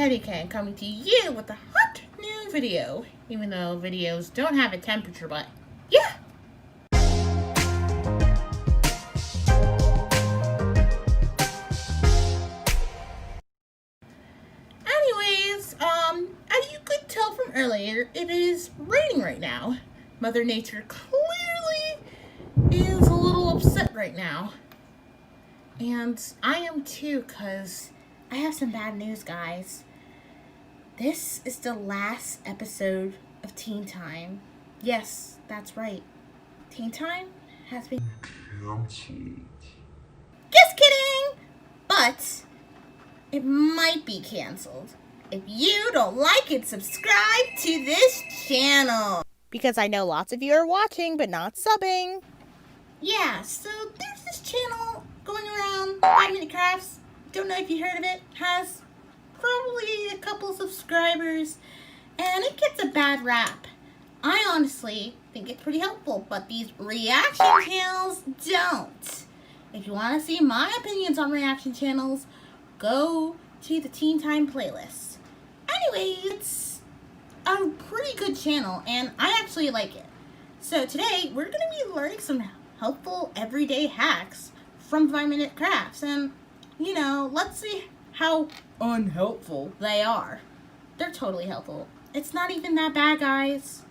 Teddy Can coming to you with a hot new video. Even though videos don't have a temperature, but yeah. Anyways, as you could tell from earlier, it is raining right now. Mother Nature clearly is a little upset right now. And I am too, because I have some bad news, guys. This is the last episode of Teen Time. Yes, that's right. Teen Time has been canceled. Just kidding! But it might be canceled. If you don't like it, subscribe to this channel. Because I know lots of you are watching, but not subbing. Yeah, so there's this channel going around, 5 Minute Crafts. Don't know if you heard of it. Has probably a couple subscribers, and it gets a bad rap. I honestly think it's pretty helpful, but these reaction channels don't. If you want to see my opinions on reaction channels, go to the Teen Time playlist. Anyway, it's a pretty good channel, and I actually like it. So today, we're going to be learning some helpful everyday hacks from 5 Minute Crafts, and you know, let's see how unhelpful they are. They're totally helpful. It's not even that bad, guys.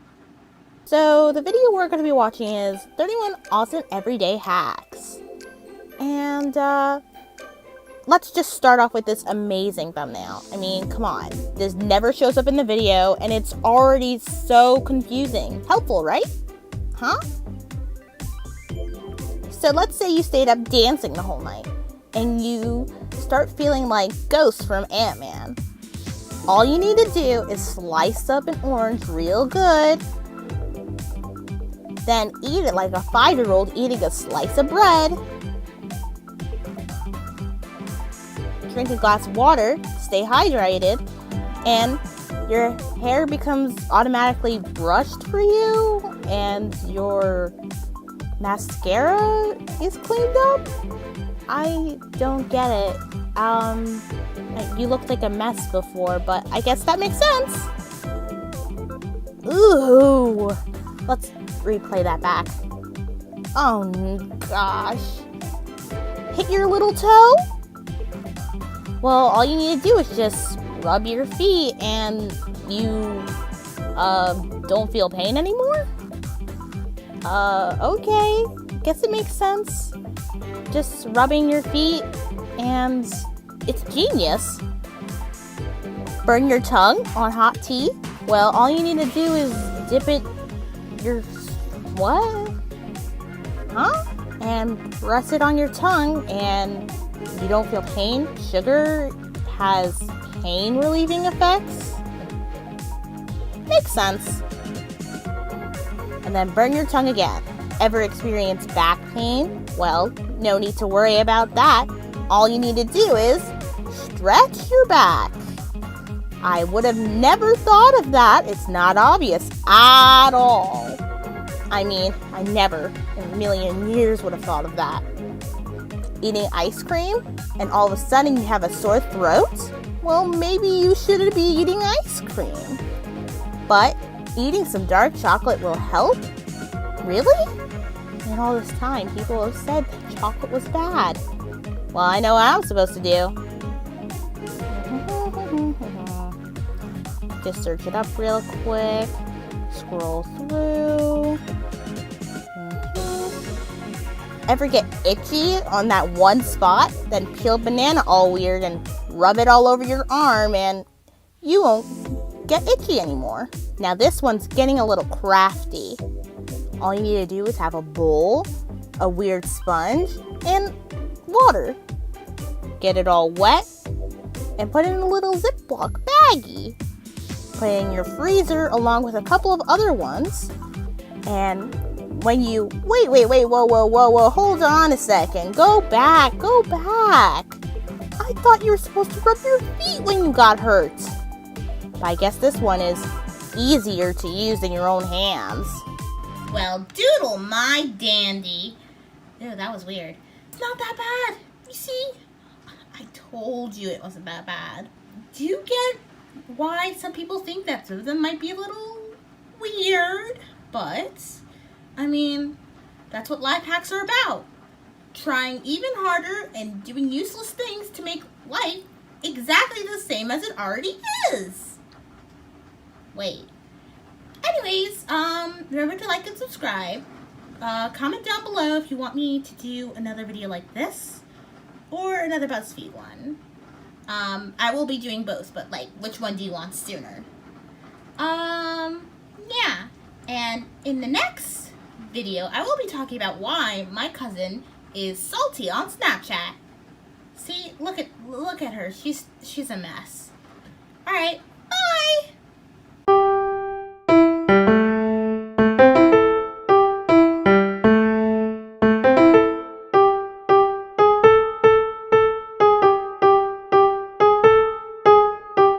So the video we're going to be watching is 31 awesome everyday hacks. And let's just start off with this amazing thumbnail. I mean, come on. This never shows up in the video and it's already so confusing. Helpful, right? Huh? So let's say you stayed up dancing the whole night and you start feeling like Ghost from Ant-Man. All you need to do is slice up an orange real good, then eat it like a 5-year-old eating a slice of bread. Drink a glass of water, stay hydrated, and your hair becomes automatically brushed for you, and your mascara is cleaned up? I don't get it. You looked like a mess before, but I guess that makes sense. Ooh. Let's replay that back. Oh gosh. Hit your little toe? Well, all you need to do is just rub your feet and you don't feel pain anymore? Okay. Guess it makes sense. Just rubbing your feet and it's genius. Burn your tongue on hot tea? Well, all you need to do is dip it what? Huh? And press it on your tongue and you don't feel pain. Sugar has pain relieving effects. Makes sense. And then burn your tongue again. Ever experience back pain? Well, no need to worry about that. All you need to do is stretch your back. I would have never thought of that. It's not obvious at all. I mean, I never in a million years would have thought of that. Eating ice cream and all of a sudden you have a sore throat? Well, maybe you shouldn't be eating ice cream. But eating some dark chocolate will help? Really? And all this time, people have said that chocolate was bad. Well, I know what I'm supposed to do. Just search it up real quick. Scroll through. Ever get itchy on that one spot? Then peel banana all weird and rub it all over your arm and you won't get itchy anymore. Now this one's getting a little crafty. All you need to do is have a bowl, a weird sponge, and water. Get it all wet and put it in a little Ziploc baggie. Put it in your freezer along with a couple of other ones. And when you, wait, whoa, hold on a second. Go back. I thought you were supposed to rub your feet when you got hurt. But I guess this one is easier to use than your own hands. Well, doodle my dandy. Ew, that was weird. It's not that bad. You see? I told you it wasn't that bad. do get why some people think that some of them might be a little weird, but I mean, that's what life hacks are about. Trying even harder and doing useless things to make life exactly the same as it already is. Wait. Anyways, remember to like and subscribe. Comment down below if you want me to do another video like this or another BuzzFeed one. I will be doing both, but like, which one do you want sooner? Yeah. And in the next video, I will be talking about why my cousin is salty on Snapchat. See, look at her. She's a mess. All right.